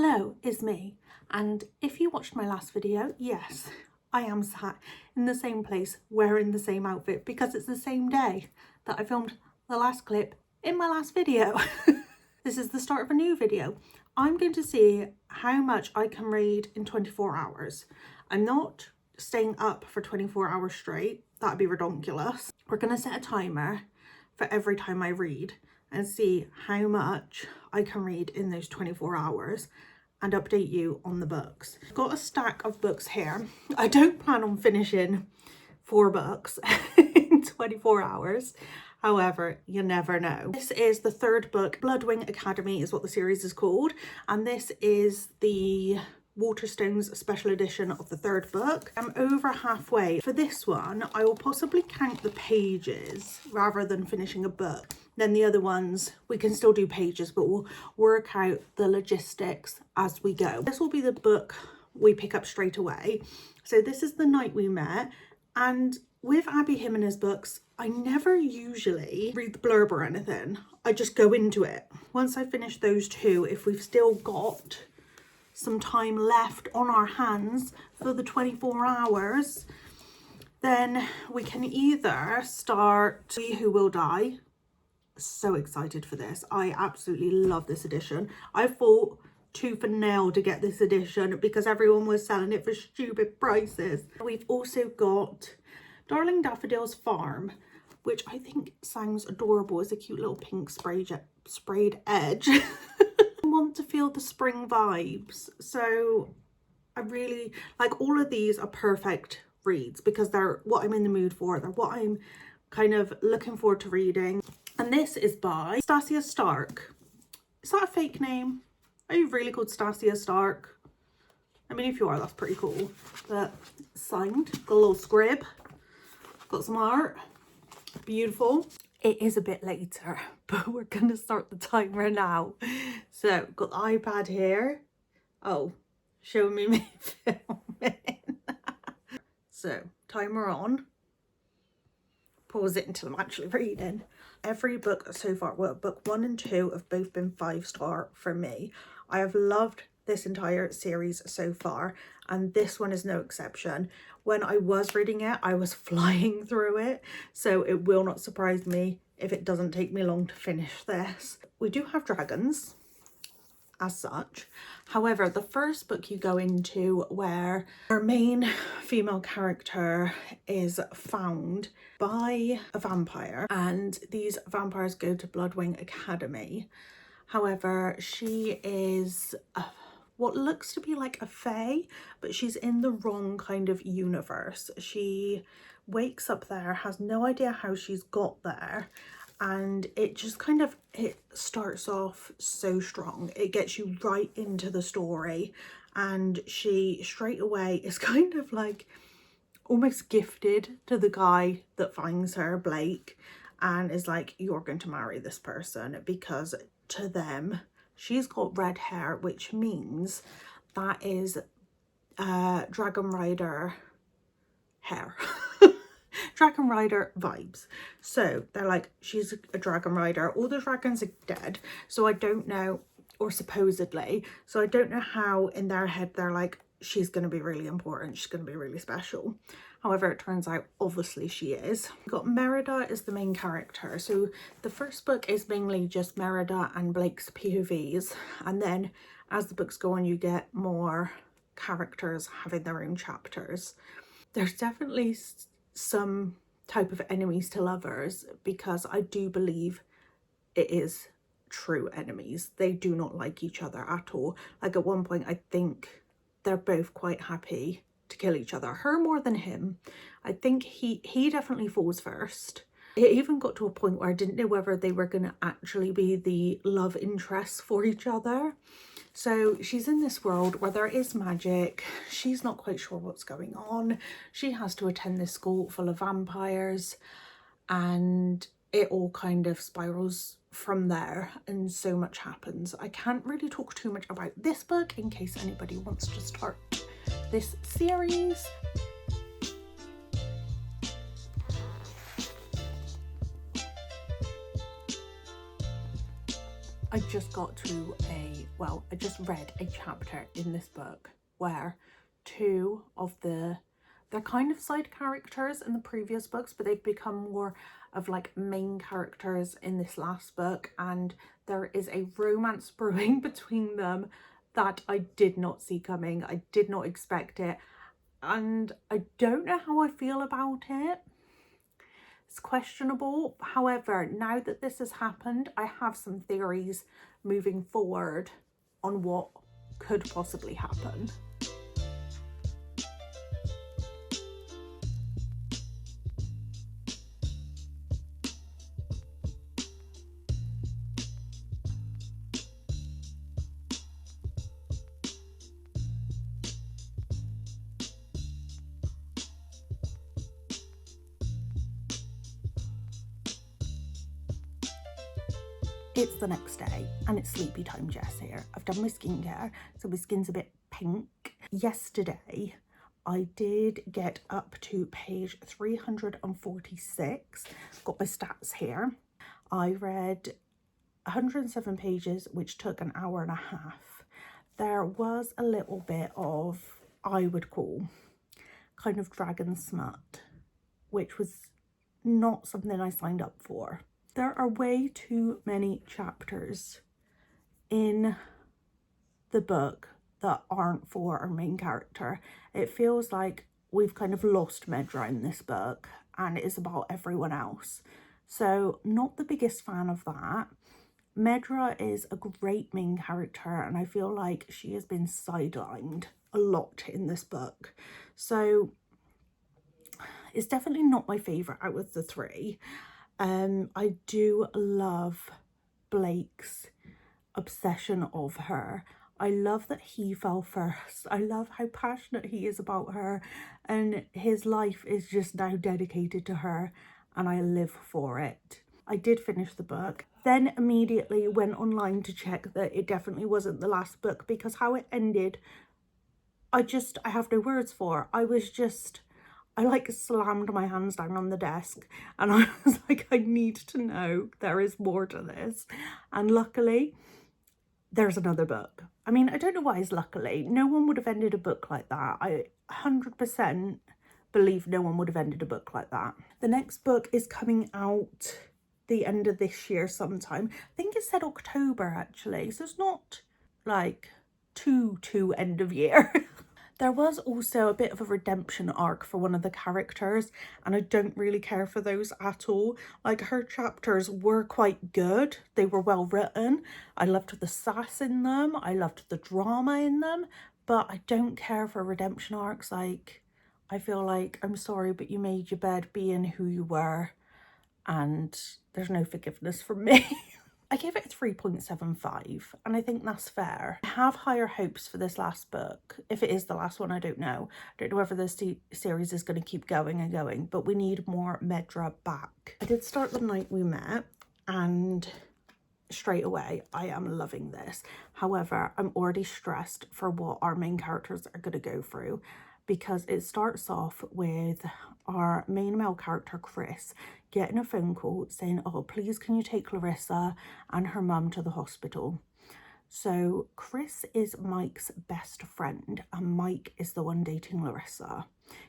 Hello, it's me, and if you watched my last video, yes, I am sat in the same place wearing the same outfit because it's the same day that I filmed the last clip in my last video. This is the start of a new video. I'm going to see how much I can read in 24 hours. I'm not staying up for 24 hours straight, that'd be redonkulous. We're going to set a timer for every time I read and see how much I can read in those 24 hours and update you on the books. I've got a stack of books here. I don't plan on finishing 4 books in 24 hours. However, you never know. This is the 3rd book. Bloodwing Academy is what the series is called. And this is the Waterstones special edition of the 3rd book. I'm over halfway. For this one, I will possibly count the pages rather than finishing a book. Then the other ones, we can still do pages, but we'll work out the logistics as we go. This will be the book we pick up straight away. So this is The Night We Met. And with Abby Jimenez books, I never usually read the blurb or anything. I just go into it. Once I finish those 2, if we've still got some time left on our hands for the 24 hours, then we can either start We Who Will Die. So excited for this. I absolutely love this edition. I fought tooth and nail to get this edition because everyone was selling it for stupid prices. We've also got Darling Daffodil's Farm, which I think sounds adorable as a cute little pink sprayed edge. I want to feel the spring vibes, so I really like all of these are perfect reads because they're what I'm in the mood for. They're what I'm kind of looking forward to reading. And this is by Stasia Stark. Is that a fake name? Are you really called Stasia Stark? I mean, if you are, that's pretty cool. But signed, got a little scrib, got some art, beautiful. It is a bit later, but we're gonna start the timer now. So, got the iPad here. Oh, show me filming. So, timer on. Pause it until I'm actually reading. Every book so far, well, book 1 and 2 have both been 5-star for me. I have loved this entire series so far, and this one is no exception. When I was reading it, I was flying through it, so it will not surprise me if it doesn't take me long to finish this. We do have dragons as such. However, the first book you go into where our main female character is found by a vampire, and these vampires go to Bloodwing Academy. However, she is what looks to be like a fae, but she's in the wrong kind of universe. She wakes up there, has no idea how she's got there, and it just kind of, it starts off so strong. It gets you right into the story, and she straight away is kind of like almost gifted to the guy that finds her, Blake, and is like, you're going to marry this person, because to them she's got red hair, which means that is Dragon Rider hair. Dragon Rider vibes. So they're like, she's a Dragon Rider. All the dragons are dead, so I don't know, or supposedly, so I don't know how in their head they're like, she's going to be really important, she's going to be really special. However, it turns out obviously she is. We've got Merida is the main character. So the first book is mainly just Merida and Blake's POVs, and then as the books go on you get more characters having their own chapters. There's definitely some type of enemies to lovers, because I do believe it is true enemies. They do not like each other at all. Like at one point I think they're both quite happy to kill each other, her more than him. I think he definitely falls first. It even got to a point where I didn't know whether they were going to actually be the love interests for each other. So she's in this world where there is magic. She's not quite sure what's going on. She has to attend this school full of vampires, and it all kind of spirals from there, and so much happens. I can't really talk too much about this book in case anybody wants to start this series. I I just got to I just read a chapter in this book where two of they're kind of side characters in the previous books, but they've become more of like main characters in this last book, and there is a romance brewing between them that I did not see coming. I did not expect it, and I don't know how I feel about it. It's questionable. However, now that this has happened, I have some theories moving forward on what could possibly happen. It's the next day and it's sleepy time, Jess here. I've done my skincare, so my skin's a bit pink. Yesterday, I did get up to page 346. Got my stats here. I read 107 pages, which took an hour and a half. There was a little bit of, I would call, kind of dragon smut, which was not something I signed up for. There are way too many chapters in the book that aren't for our main character. It feels like we've kind of lost Medra in this book and it is about everyone else. So not the biggest fan of that. Medra is a great main character and I feel like she has been sidelined a lot in this book. So it's definitely not my favourite out of the three. I do love Blake's obsession of her. I love that he fell first. I love how passionate he is about her and his life is just now dedicated to her and I live for it. I did finish the book, then immediately went online to check that it definitely wasn't the last book because how it ended, I have no words for. I like slammed my hands down on the desk and I was like, I need to know there is more to this. And luckily, there's another book. I mean, I don't know why it's luckily. No one would have ended a book like that. I 100% believe no one would have ended a book like that. The next book is coming out the end of this year sometime. I think it said October actually. So it's not like too end of year. There was also a bit of a redemption arc for one of the characters and I don't really care for those at all. Like her chapters were quite good. They were well written. I loved the sass in them. I loved the drama in them, but I don't care for redemption arcs. Like, I feel like, I'm sorry, but you made your bed being who you were and there's no forgiveness from me. I gave it a 3.75 and I think that's fair. I have higher hopes for this last book. If it is the last one, I don't know. I don't know whether this series is going to keep going and going, but we need more Medra back. I did start The Night We Met and straight away I am loving this. However, I'm already stressed for what our main characters are going to go through because it starts off with our main male character Chris getting a phone call saying, oh, please can you take Clarissa and her mum to the hospital. So Chris is Mike's best friend and Mike is the one dating Larissa.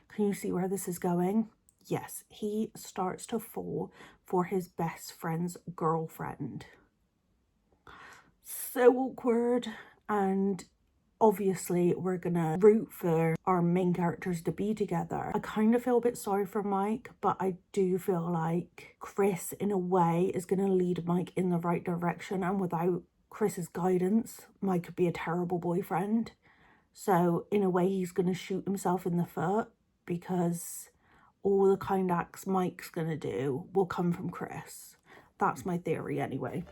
Can you see where this is going? Yes, he starts to fall for his best friend's girlfriend. So awkward, and obviously we're gonna root for our main characters to be together. I kind of feel a bit sorry for Mike, but I do feel like Chris in a way is gonna lead Mike in the right direction, and without Chris's guidance, Mike could be a terrible boyfriend. So in a way he's gonna shoot himself in the foot because all the kind acts Mike's gonna do will come from Chris. That's my theory anyway.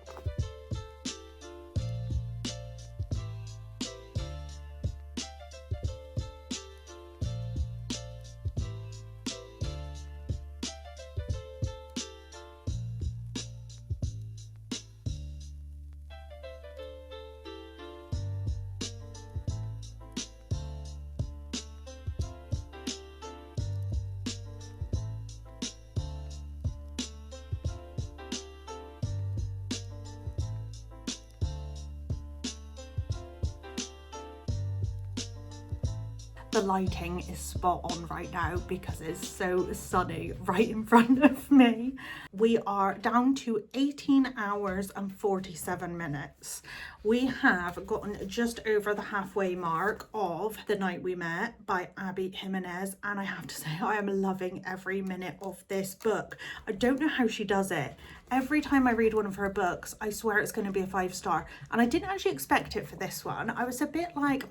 the lighting is spot on right now because it's so sunny right in front of me. We are down to 18 hours and 47 minutes. We have gotten just over the halfway mark of The Night We Met by Abby Jimenez, and I have to say I am loving every minute of this book. I don't know how she does it. Every time I read one of her books, I swear it's going to be a 5-star, and I didn't actually expect it for this one. I was a bit like,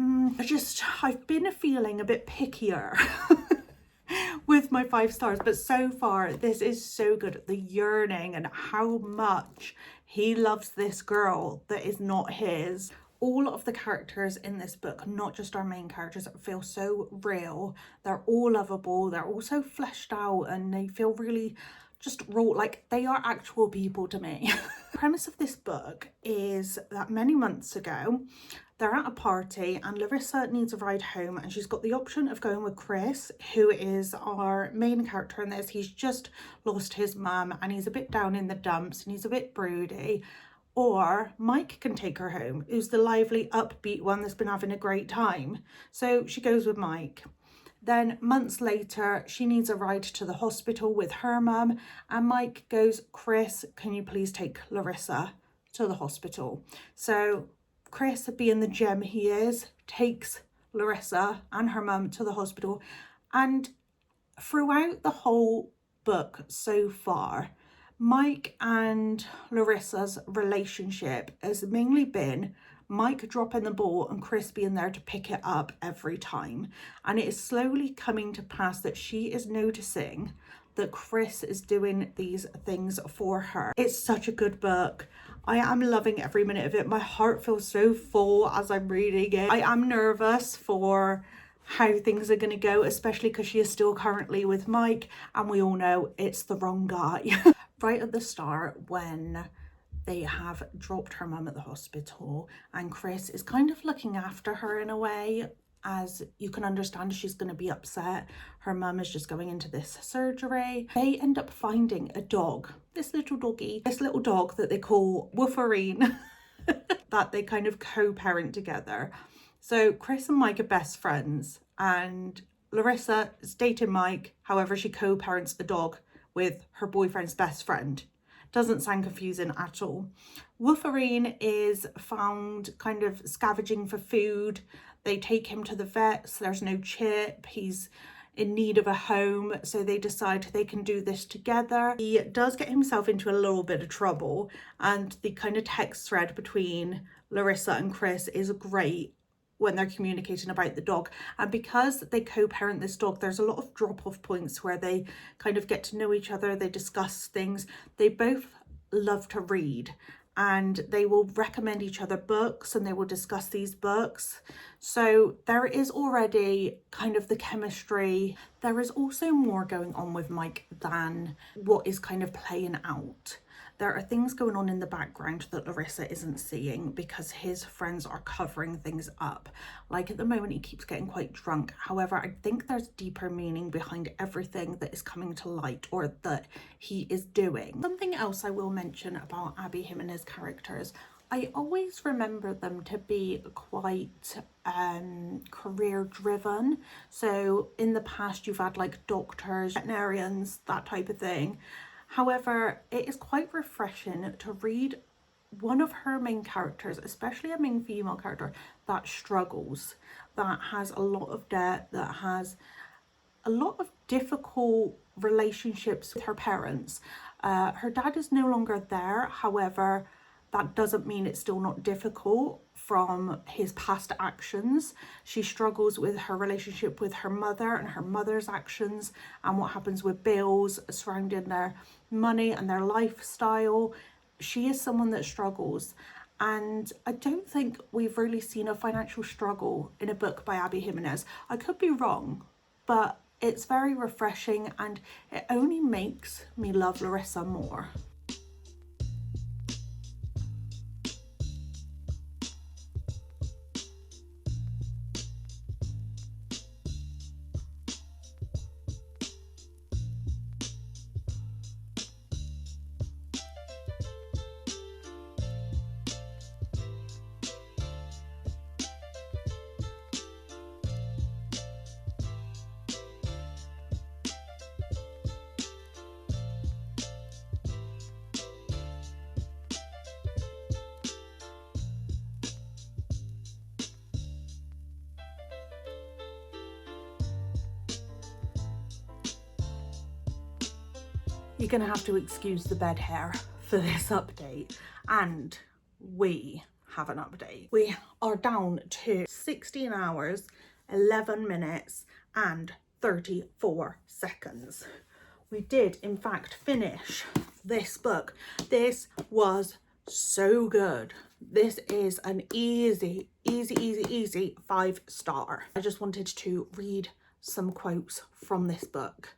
I've been feeling a bit pickier with my 5 stars, but so far this is so good. The yearning and how much he loves this girl that is not his. All of the characters in this book, not just our main characters, feel so real. They're all lovable, they're all so fleshed out, and they feel really just raw, like they are actual people to me. The premise of this book is that many months ago they're at a party and Larissa needs a ride home, and she's got the option of going with Chris, who is our main character in this. He's just lost his mum and he's a bit down in the dumps and he's a bit broody. Or Mike can take her home, who's the lively, upbeat one that's been having a great time. So she goes with Mike. Then months later, she needs a ride to the hospital with her mum, and Mike goes, Chris, can you please take Larissa to the hospital? So Chris, being the gem he is, takes Larissa and her mum to the hospital. And throughout the whole book so far, Mike and Larissa's relationship has mainly been Mike dropping the ball and Chris being there to pick it up every time. And it is slowly coming to pass that she is noticing that Chris is doing these things for her. It's such a good book. I am loving every minute of it. My heart feels so full as I'm reading it. I am nervous for how things are going to go, especially because she is still currently with Mike, and we all know it's the wrong guy. Right at the start, when they have dropped her mum at the hospital and Chris is kind of looking after her in a way, as you can understand, she's going to be upset. Her mum is just going into this surgery. They end up finding a dog, this little dog that they call Wolverine, that they kind of co-parent together. So Chris and Mike are best friends, and Larissa is dating Mike. However, she co-parents the dog with her boyfriend's best friend. Doesn't sound confusing at all. Wolverine is found kind of scavenging for food. They take him to the vets. There's no chip. He's in need of a home, so they decide they can do this together. He does get himself into a little bit of trouble, and the kind of text thread between Larissa and Chris is great when they're communicating about the dog. And because they co-parent this dog, there's a lot of drop-off points where they kind of get to know each other, they discuss things. They both love to read, and they will recommend each other books and they will discuss these books. So there is already kind of the chemistry. There is also more going on with Mike than what is kind of playing out. There are things going on in the background that Larissa isn't seeing because his friends are covering things up. Like at the moment, he keeps getting quite drunk. However, I think there's deeper meaning behind everything that is coming to light or that he is doing. Something else I will mention about Abby Jimenez characters, I always remember them to be quite career driven. So in the past, you've had like doctors, veterinarians, that type of thing. However, it is quite refreshing to read one of her main characters, especially a main female character, that struggles, that has a lot of debt, that has a lot of difficult relationships with her parents. Her dad is no longer there. However, that doesn't mean it's still not difficult from his past actions. She struggles with her relationship with her mother and her mother's actions and what happens with bills surrounding their money and their lifestyle. She is someone that struggles, and I don't think we've really seen a financial struggle in a book by Abby Jimenez. I could be wrong, but it's very refreshing and it only makes me love Larissa more. You're gonna have to excuse the bed hair for this update, and we have an update. We are down to 16 hours, 11 minutes and 34 seconds. We did in fact finish this book. This was so good. This is an easy 5-star. I just wanted to read some quotes from this book.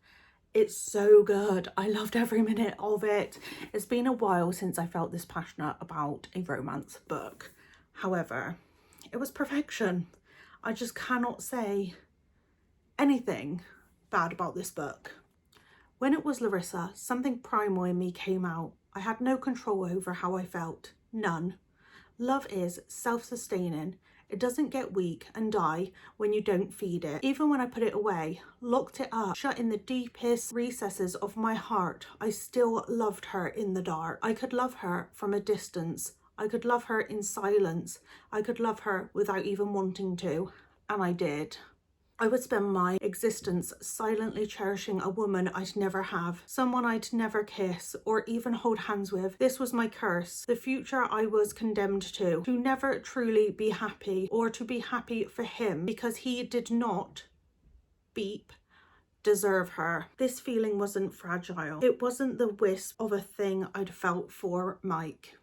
It's so good. I loved every minute of it. It's been a while since I felt this passionate about a romance book. However, it was perfection. I just cannot say anything bad about this book. When it was Larissa, something primal in me came out. I had no control over how I felt. None. Love is self-sustaining. It doesn't get weak and die when you don't feed it. Even when I put it away, locked it up, shut in the deepest recesses of my heart, I still loved her in the dark. I could love her from a distance. I could love her in silence. I could love her without even wanting to. And I did. I would spend my existence silently cherishing a woman I'd never have, someone I'd never kiss or even hold hands with. This was my curse, the future I was condemned to never truly be happy or to be happy for him because he did not, beep, deserve her. This feeling wasn't fragile. It wasn't the wisp of a thing I'd felt for Mike.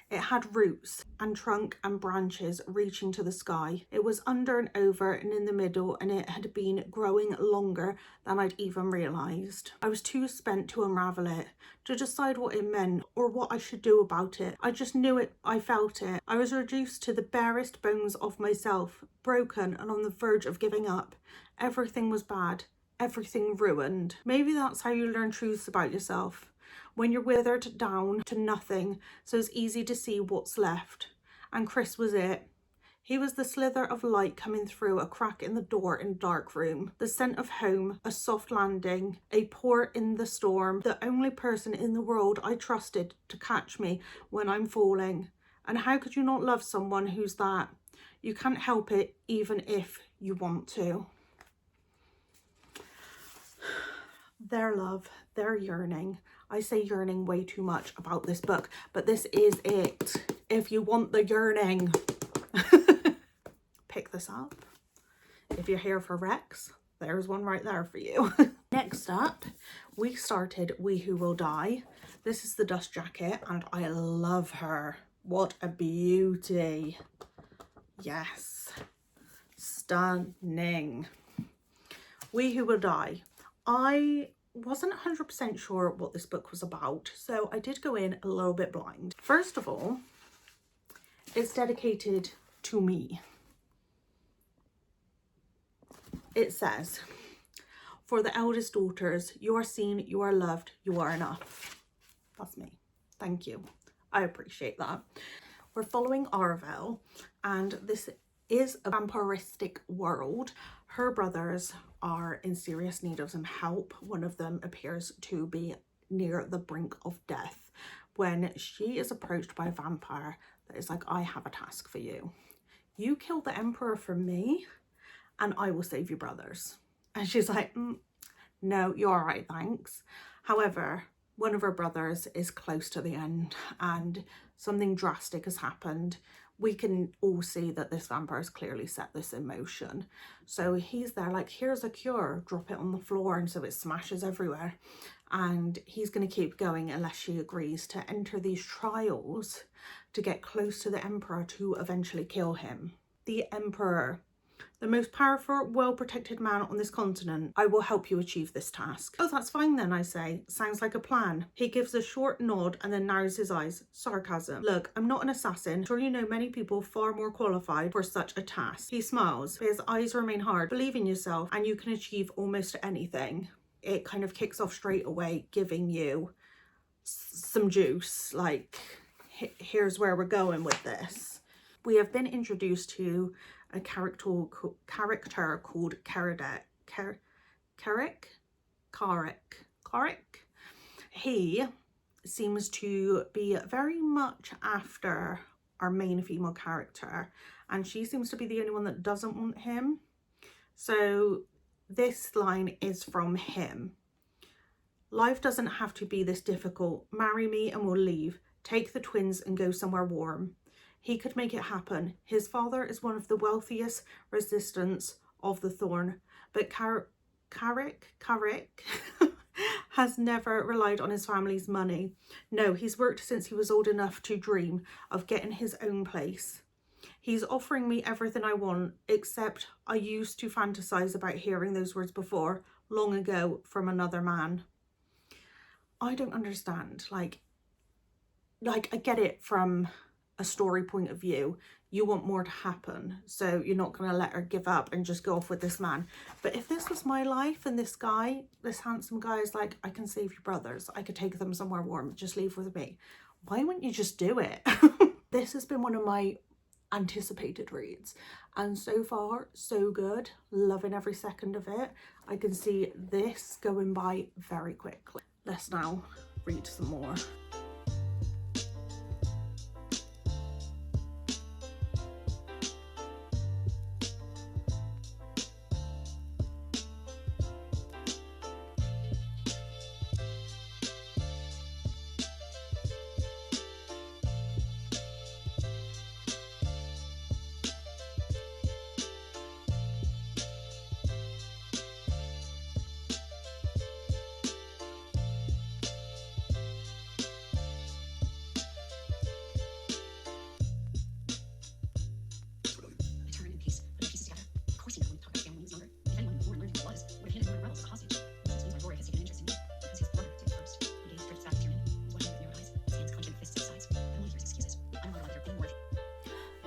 It had roots and trunk and branches reaching to the sky. It was under and over and in the middle, and it had been growing longer than I'd even realised. I was too spent to unravel it, to decide what it meant or what I should do about it. I just knew it, I felt it. I was reduced to the barest bones of myself, broken and on the verge of giving up. Everything was bad, everything ruined. Maybe that's how you learn truths about yourself. When you're withered down to nothing, so it's easy to see what's left. And Chris was it. He was the slither of light coming through a crack in the door in a dark room. The scent of home, a soft landing, a pour in the storm. The only person in the world I trusted to catch me when I'm falling. And how could you not love someone who's that? You can't help it even if you want to. Their love, their yearning. I say yearning way too much about this book, but this is it. If you want the yearning, pick this up. If you're here for Rex, there's one right there for you. Next up, we started We Who Will Die. This is the dust jacket, and I love her. What a beauty. Yes. Stunning. We Who Will Die. I wasn't 100% sure what this book was about, so I did go in a little bit blind. First of all, it's dedicated to me. It says, for the eldest daughters, you are seen, you are loved, you are enough. That's me. Thank you. I appreciate that. We're following Arvel, and this is a vampiristic world. Her brothers are in serious need of some help. One of them appears to be near the brink of death when she is approached by a vampire that is like, I have a task for you. You kill the emperor for me and I will save your brothers. And she's like, no, you're all right, thanks. However, one of her brothers is close to the end and something drastic has happened. We can all see that this vampire has clearly set this in motion. So he's there like, here's a cure, drop it on the floor, and so it smashes everywhere. And he's going to keep going unless she agrees to enter these trials to get close to the emperor to eventually kill him. The emperor, the most powerful, well-protected man on this continent. I will help you achieve this task. Oh, that's fine then, I say. Sounds like a plan. He gives a short nod and then narrows his eyes. Sarcasm. Look, I'm not an assassin. Sure, you know many people far more qualified for such a task. He smiles, but his eyes remain hard. Believe in yourself and you can achieve almost anything. It kind of kicks off straight away, giving you some juice. Like, here's where we're going with this. We have been introduced to a character called Carrick. He seems to be very much after our main female character, and she seems to be the only one that doesn't want him. So this line is from him. Life doesn't have to be this difficult. Marry me and we'll leave. Take the twins and go somewhere warm. He could make it happen. His father is one of the wealthiest resistants of the Thorn, but Carrick has never relied on his family's money. No, he's worked since he was old enough to dream of getting his own place. He's offering me everything I want, except I used to fantasize about hearing those words before, long ago, from another man. I don't understand. Like I get it from a story point of view. You want more to happen, so you're not going to let her give up and just go off with this man. But if this was my life and this guy, this handsome guy is like, I can save your brothers, I could take them somewhere warm, just leave with me, why wouldn't you just do it? This has been one of my anticipated reads, and so far so good. Loving every second of it. I can see this going by very quickly. Let's now read some more.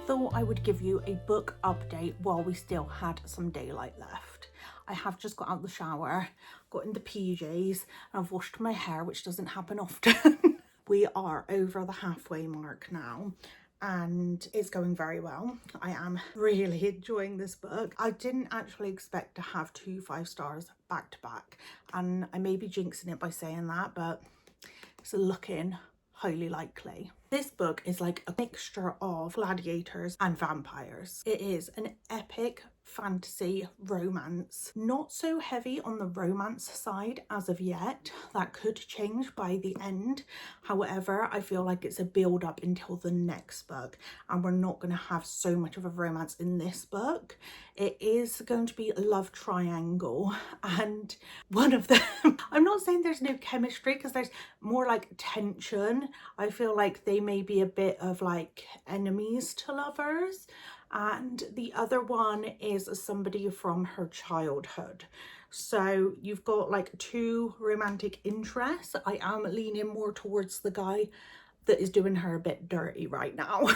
Thought I would give you a book update while we still had some daylight left. I have just got out of the shower, got into PJs, and I've washed my hair, which doesn't happen often. We are over the halfway mark now, and it's going very well. I am really enjoying this book. I didn't actually expect to have 2 5 stars back to back, and I may be jinxing it by saying that, but it's looking highly likely. This book is like a mixture of gladiators and vampires. It is an epic fantasy romance, not so heavy on the romance side as of yet. That could change by the end. However, I feel like it's a build up until the next book, and we're not going to have so much of a romance in this book. It is going to be a love triangle, and one of them, I'm not saying there's no chemistry, because there's more like tension. I feel like they may be a bit of like enemies to lovers, and the other one is somebody from her childhood. So you've got like 2 romantic interests. I am leaning more towards the guy that is doing her a bit dirty right now.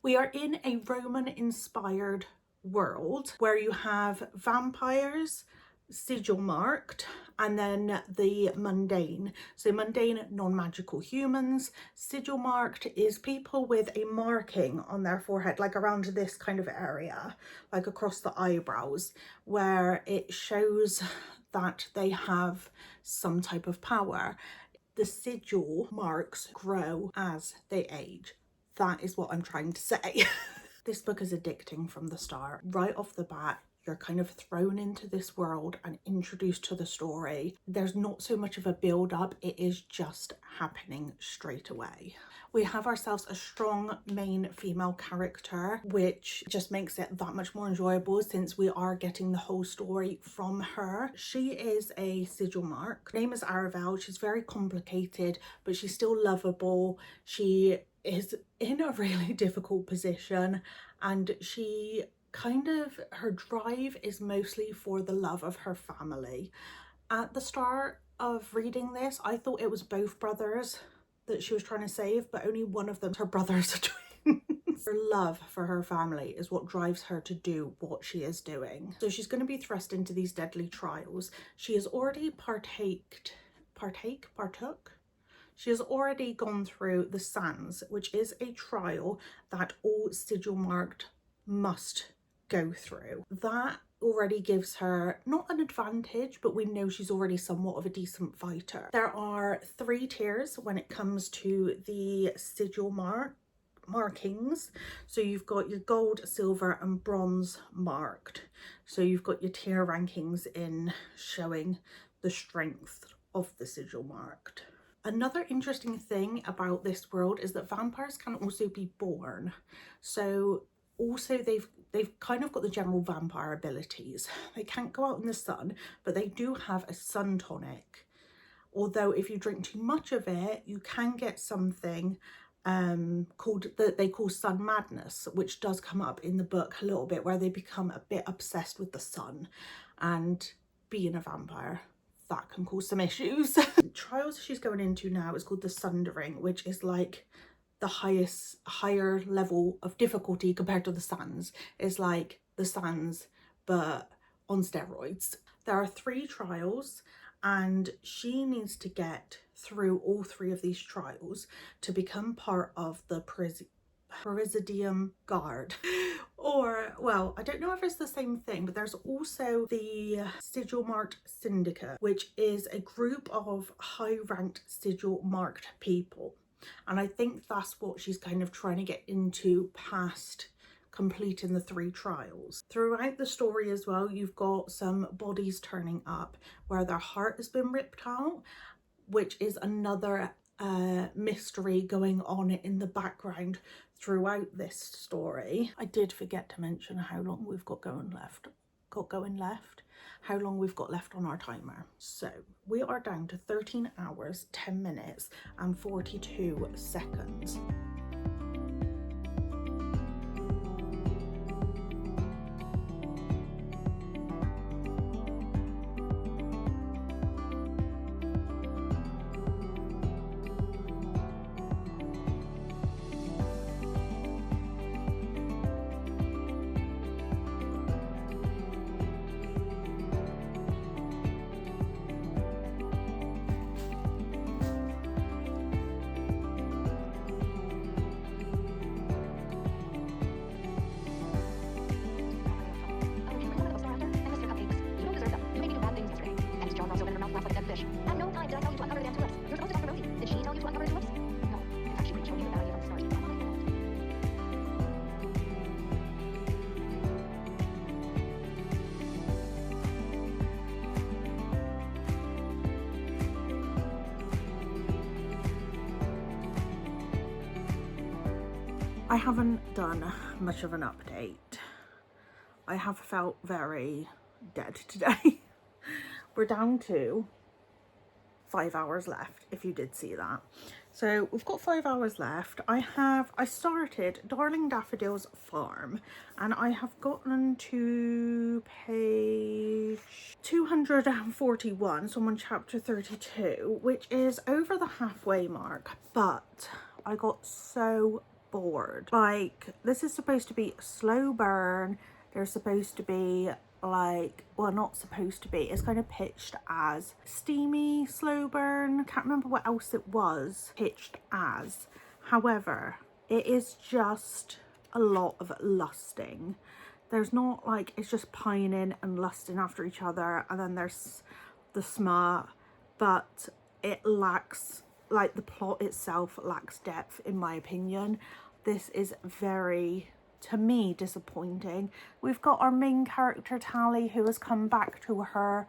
We are in a Roman inspired world where you have vampires, sigil marked, and then the mundane. So mundane, non-magical humans. Sigil marked is people with a marking on their forehead, like around this kind of area, like across the eyebrows, where it shows that they have some type of power. The sigil marks grow as they age. That is what I'm trying to say. This book is addicting from the start. Right off the bat, you're kind of thrown into this world and introduced to the story. There's not so much of a build up, it is just happening straight away. We have ourselves a strong main female character, which just makes it that much more enjoyable since we are getting the whole story from her. She is a sigil mark. Her name is Aravel. She's very complicated, but she's still lovable. She is in a really difficult position, and her drive is mostly for the love of her family. At the start of reading this, I thought it was both brothers that she was trying to save, but only one of them, her brothers, are twins. Her love for her family is what drives her to do what she is doing. So she's going to be thrust into these deadly trials. She has already partook? She has already gone through the Sands, which is a trial that all sigil marked must go through. That already gives her not an advantage, but we know she's already somewhat of a decent fighter. There are 3 tiers when it comes to the sigil markings. So you've got your gold, silver and bronze marked. So you've got your tier rankings in showing the strength of the sigil marked. Another interesting thing about this world is that vampires can also be born. So also they've kind of got the general vampire abilities. They can't go out in the sun, but they do have a sun tonic. Although if you drink too much of it, you can get something called, that they call sun madness, which does come up in the book a little bit, where they become a bit obsessed with the sun. And being a vampire, that can cause some issues. The trials she's going into now is called the Sundering, which is like the higher level of difficulty compared to the Sands. It's like the Sands but on steroids. There are 3 trials and she needs to get through all 3 of these trials to become part of the Presidium Guard. Or, well, I don't know if it's the same thing, but there's also the Sigil Marked Syndicate, which is a group of high-ranked sigil marked people. And I think that's what she's kind of trying to get into past completing the 3 trials. Throughout the story as well, you've got some bodies turning up where their heart has been ripped out, which is another mystery going on in the background throughout this story. I did forget to mention how long we've got going left. How long we've got left on our timer. So we are down to 13 hours, 10 minutes and 42 seconds. At no time did I tell you to uncover the damn tulips. You're supposed to talk to Rosie. Did she tell you to uncover the tulips? No. In fact, she wouldn't show you the value of the stars. I haven't done much of an update. I have felt very dead today. We're down to 5 hours left, if you did see that. So we've got 5 hours left. I started Darling Daffodil's Farm and I have gotten to page 241, so I'm on chapter 32, which is over the halfway mark, but I got so bored. Like, this is supposed to be a slow burn. There's supposed to be like, well, not supposed to be, it's kind of pitched as steamy slow burn. Can't remember what else it was pitched as. However, it is just a lot of lusting. There's not like, it's just pining and lusting after each other, and then there's the smut, but it lacks, like, the plot itself lacks depth, in my opinion. This is very, to me, disappointing. We've got our main character Tally, who has come back to her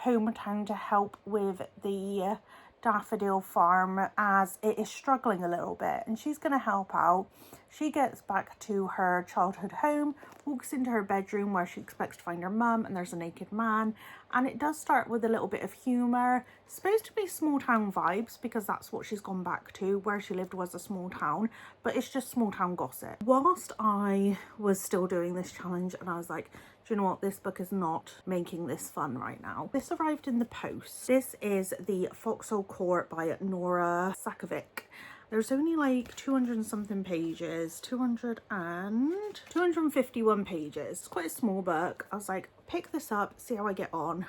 hometown to help with the daffodil farm as it is struggling a little bit, and she's going to help out. She gets back to her childhood home, walks into her bedroom where she expects to find her mum, and there's a naked man. And it does start with a little bit of humour. It's supposed to be small town vibes because that's what she's gone back to. Where she lived was a small town, but it's just small town gossip. Whilst I was still doing this challenge and I was like, do you know what, this book is not making this fun right now. This arrived in the post. This is the Foxhole Court by Nora Sakovic. There's only like 200 and something pages, 251 pages. It's quite a small book. I was like, pick this up, see how I get on.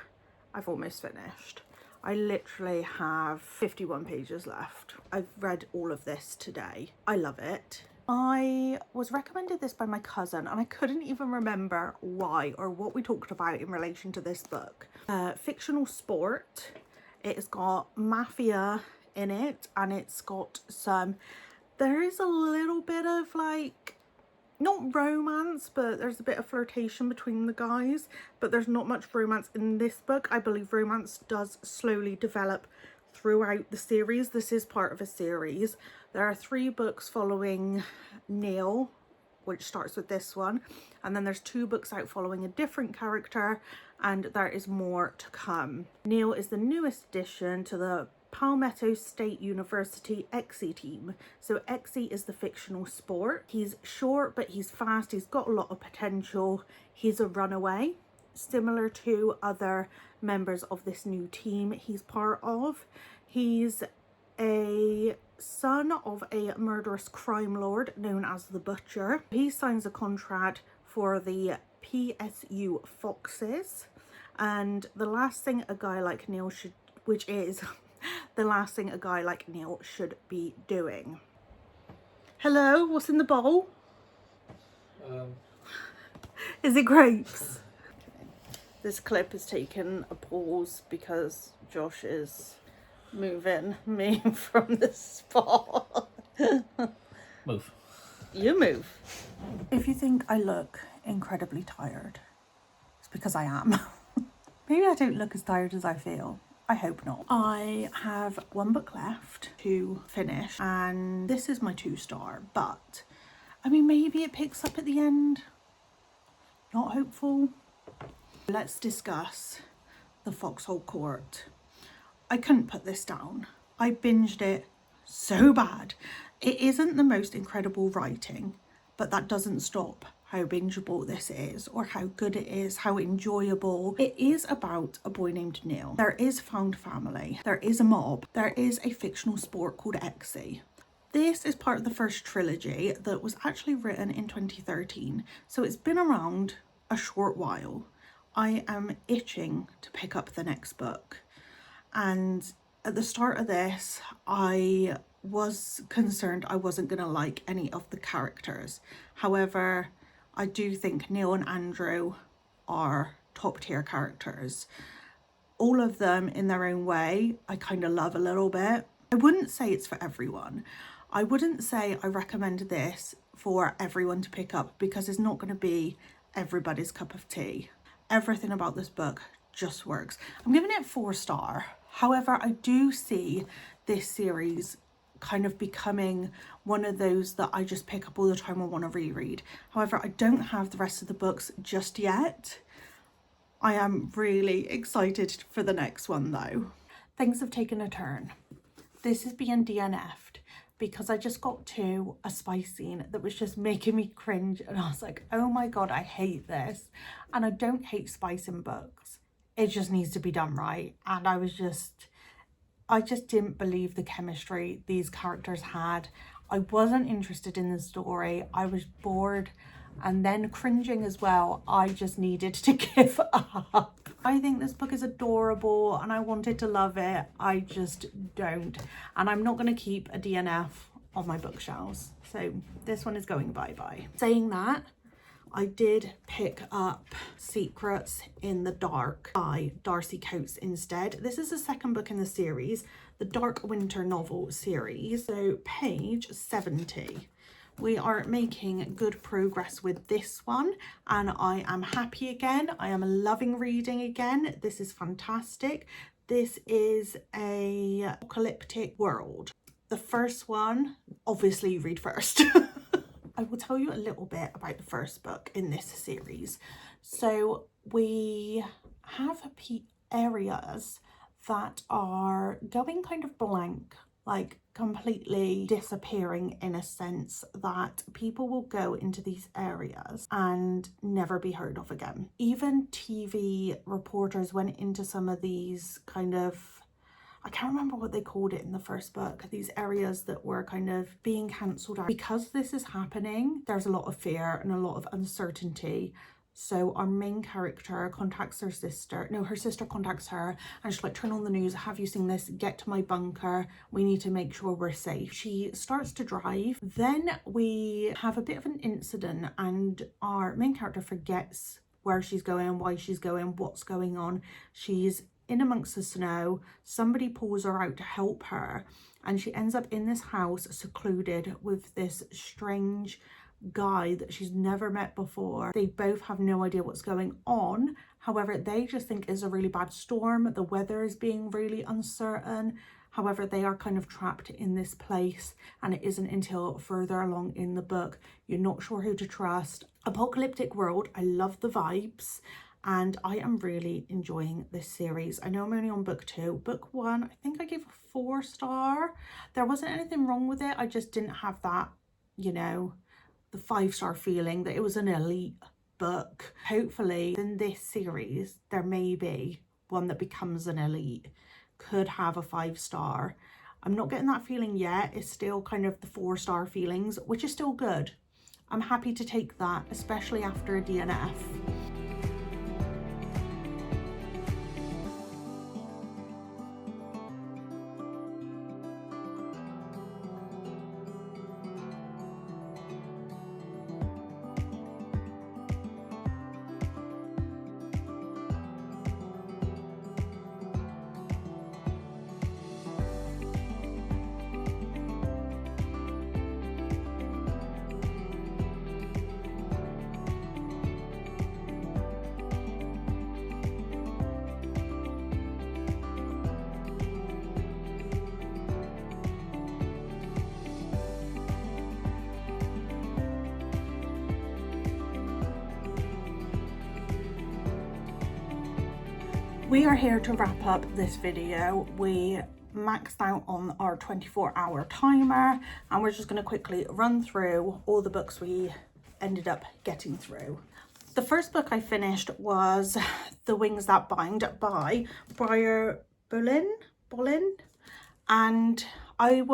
I've almost finished. I literally have 51 pages left. I've read all of this today. I love it. I was recommended this by my cousin and I couldn't even remember why or what we talked about in relation to this book. Fictional sport. It's got mafia in it, and it's got some, there is a little bit of like not romance, but there's a bit of flirtation between the guys, but there's not much romance in this book. I believe romance does slowly develop throughout the series. This is part of a series. There are 3 books following Neil, which starts with this one, and then there's 2 books out following a different character, and there is more to come. Neil is the newest addition to the Palmetto State University XE team. So XE is the fictional sport. He's short, but he's fast. He's got a lot of potential. He's a runaway, similar to other members of this new team he's part of. He's a son of a murderous crime lord known as the Butcher. He signs a contract for the PSU Foxes, and the last thing a guy like Neil should, which is the last thing a guy like Neil should be doing. Hello, what's in the bowl? Is it grapes? This clip is taking a pause because Josh is moving me from the spot. Move. You move. If you think I look incredibly tired, it's because I am. Maybe I don't look as tired as I feel. I hope not. I have 1 book left to finish, and this is my 2-star, but I mean, maybe it picks up at the end. Not hopeful. Let's discuss The Foxhole Court. I couldn't put this down. I binged it so bad. It isn't the most incredible writing, but that doesn't stop how bingeable this is, or how good it is, how enjoyable. It is about a boy named Neil. There is found family, there is a mob, there is a fictional sport called XE. This is part of the first trilogy that was actually written in 2013, so it's been around a short while. I am itching to pick up the next book, and at the start of this I was concerned I wasn't gonna like any of the characters. However, I do think Neil and Andrew are top tier characters. All of them in their own way I kind of love a little bit. I wouldn't say it's for everyone. I wouldn't say I recommend this for everyone to pick up, because it's not going to be everybody's cup of tea. Everything about this book just works. I'm giving it 4-star. However, I do see this series kind of becoming one of those that I just pick up all the time and want to reread. However, I don't have the rest of the books just yet. I am really excited for the next one though. Things have taken a turn. This is being DNF'd because I just got to a spice scene that was just making me cringe, and I was like, oh my god, I hate this. And I don't hate spice in books. It just needs to be done right. And I just didn't believe the chemistry these characters had. I wasn't interested in the story. I was bored and then cringing as well. I just needed to give up. I think this book is adorable and I wanted to love it. I just don't. And I'm not going to keep a DNF on my bookshelves. So this one is going bye-bye. Saying that, I did pick up Secrets in the Dark by Darcy Coates instead. This is the second book in the series, the Dark Winter novel series. So page 70. We are making good progress with this one and I am happy again. I am loving reading again. This is fantastic. This is a apocalyptic world. The first one, obviously you read first. I will tell you a little bit about the first book in this series. So we have areas that are going kind of blank, like completely disappearing, in a sense that people will go into these areas and never be heard of again. Even TV reporters went into some of these kind of, I can't remember what they called it in the first book, these areas that were kind of being cancelled out. Because this is happening, there's a lot of fear and a lot of uncertainty. So our main character contacts her sister. No, her sister contacts her and she's like, turn on the news. Have you seen this? Get to my bunker. We need to make sure we're safe. She starts to drive. Then we have a bit of an incident and our main character forgets where she's going, why she's going, what's going on. She's in amongst the snow. Somebody pulls her out to help her and she ends up in this house secluded with this strange guy that she's never met before. They both have no idea what's going on. However, they just think it's a really bad storm. The weather is being really uncertain. However, they are kind of trapped in this place, and it isn't until further along in the book you're not sure who to trust. Apocalyptic world. I love the vibes, and I am really enjoying this series. I know I'm only on book 2. Book 1, I think I gave a 4-star. There wasn't anything wrong with it. I just didn't have that, you know, the 5-star feeling that it was an elite book. Hopefully in this series there may be one that becomes an elite, could have a 5-star. I'm not getting that feeling yet. It's still kind of the 4-star feelings, which is still good. I'm happy to take that, especially after a DNF. We are here to wrap up this video. We maxed out on our 24-hour timer, and we're just going to quickly run through all the books we ended up getting through. The first book I finished was The Wings That Bind by Briar Bolin, and I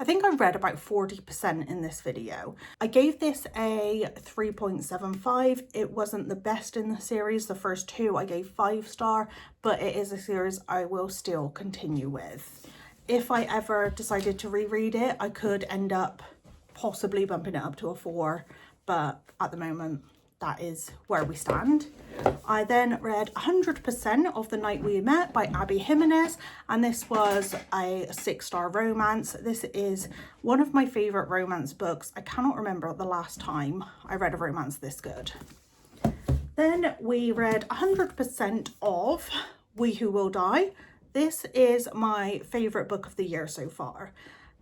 think I read about 40% in this video. I gave this a 3.75. It wasn't the best in the series. The first 2 I gave 5-star, but it is a series I will still continue with. If I ever decided to reread it, I could end up possibly bumping it up to a 4, but at the moment, that is where we stand. I then read 100% of The Night We Met by Abby Jimenez, and this was a 6-star romance. This is one of my favourite romance books. I cannot remember the last time I read a romance this good. Then we read 100% of We Who Will Die. This is my favourite book of the year so far.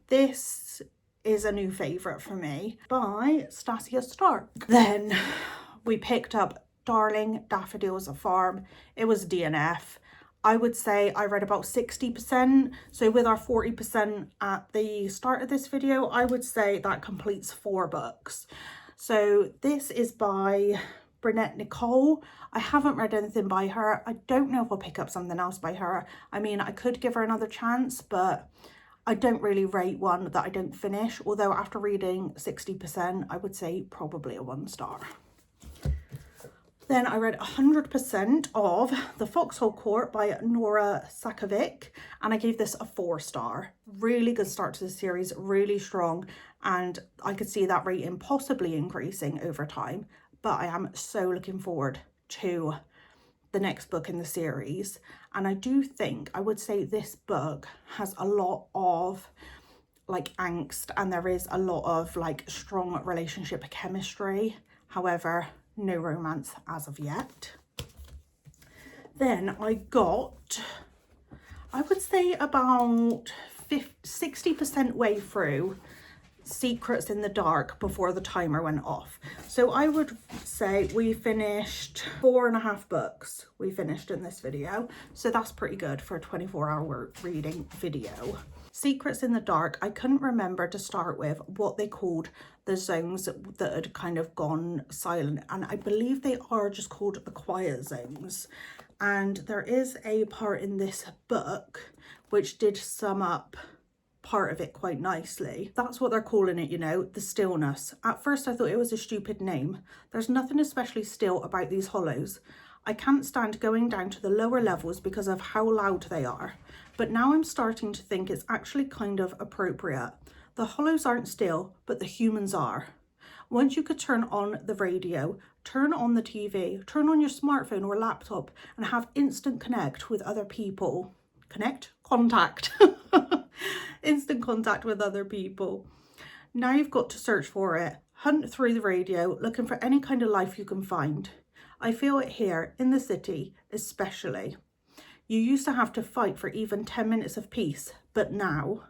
This is a new favourite for me by Stasia Stark. Then we picked up Darling Daffodils of Pham. It was DNF. I would say I read about 60%. So with our 40% at the start of this video, I would say that completes 4 books. So this is by Brunette Nicole. I haven't read anything by her. I don't know if I'll pick up something else by her. I mean, I could give her another chance, but I don't really rate one that I don't finish. Although after reading 60%, I would say probably a 1-star. Then I read 100% of The Foxhole Court by Nora Sakovic, and I gave this a 4-star. Really good start to the series, really strong, and I could see that rating possibly increasing over time, but I am so looking forward to the next book in the series. And I do think, I would say this book has a lot of like angst, and there is a lot of like strong relationship chemistry. However, no romance as of yet. Then I got, I would say about 60% way through Secrets in the Dark before the timer went off. So I would say we finished 4.5 books we finished in this video. So that's pretty good for a 24-hour reading video. Secrets in the Dark, I couldn't remember to start with what they called the zones that had kind of gone silent, and I believe they are just called the quiet zones. And there is a part in this book which did sum up part of it quite nicely. That's what they're calling it, you know, the stillness. At first I thought it was a stupid name. There's nothing especially still about these hollows. I can't stand going down to the lower levels because of how loud they are. But now I'm starting to think it's actually kind of appropriate. The hollows aren't still, but the humans are. Once you could turn on the radio, turn on the TV, turn on your smartphone or laptop and have instant connect with other people. Contact. Instant contact with other people. Now you've got to search for it, hunt through the radio looking for any kind of life you can find. I feel it here in the city especially. You used to have to fight for even 10 minutes of peace, but now ...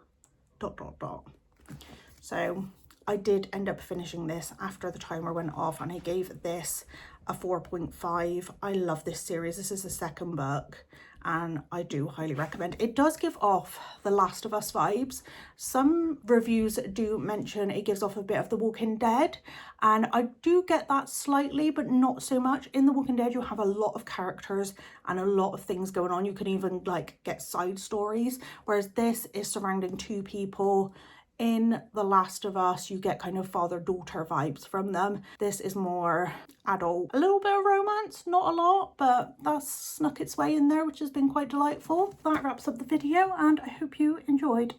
So I did end up finishing this after the timer went off, and I gave this a 4.5. I love this series. This is the second book and I do highly recommend. It does give off The Last of Us vibes. Some reviews do mention it gives off a bit of The Walking Dead, and I do get that slightly, but not so much. In The Walking Dead you have a lot of characters and a lot of things going on. You can even like get side stories, whereas this is surrounding two people. In The Last of Us, you get kind of father-daughter vibes from them. This is more adult. A little bit of romance, not a lot, but that's snuck its way in there, which has been quite delightful. That wraps up the video, and I hope you enjoyed.